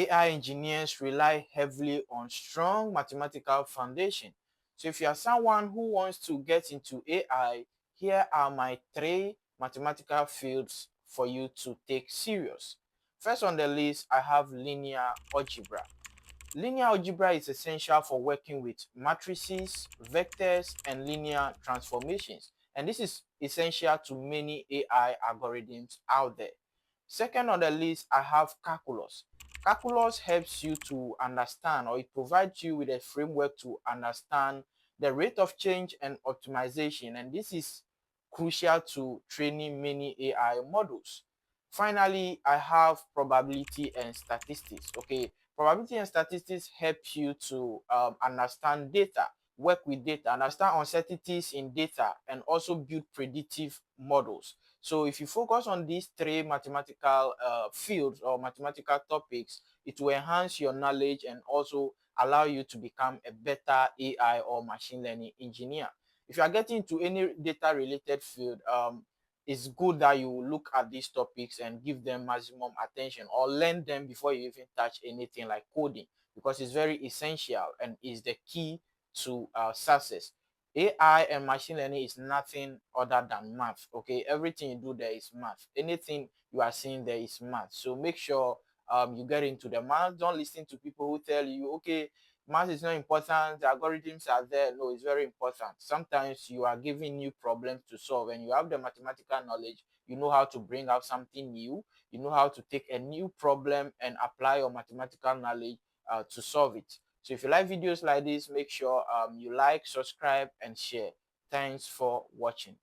AI engineers rely heavily on strong mathematical foundation. So if you are someone who wants to get into AI, here are my 3 mathematical fields for you to take serious. First on the list, I have linear algebra. Linear algebra is essential for working with matrices, vectors, and linear transformations. And this is essential to many AI algorithms out there. Second on the list, I have calculus. Calculus helps you to understand, or it provides you with a framework to understand the rate of change and optimization. And this is crucial to training many AI models. Finally, I have probability and statistics. Okay, probability and statistics help you to understand data, work with data, understand uncertainties in data, and also build predictive models. So if you focus on these 3 mathematical fields or mathematical topics, it will enhance your knowledge and also allow you to become a better AI or machine learning engineer. If you are getting into any data related field, it's good that you look at these topics and give them maximum attention or learn them before you even touch anything like coding, because it's very essential and is the key to success. AI and machine learning is nothing other than math. Okay, everything you do there is math. Anything you are seeing there is math. So make sure you get into the math. Don't listen to people who tell you, okay, math is not important, the algorithms are there. No, it's very important. Sometimes you are given new problems to solve and you have the mathematical knowledge. You know how to bring out something new. You know how to take a new problem and apply your mathematical knowledge to solve it. So if you like videos like this, make sure you like, subscribe, and share. Thanks for watching.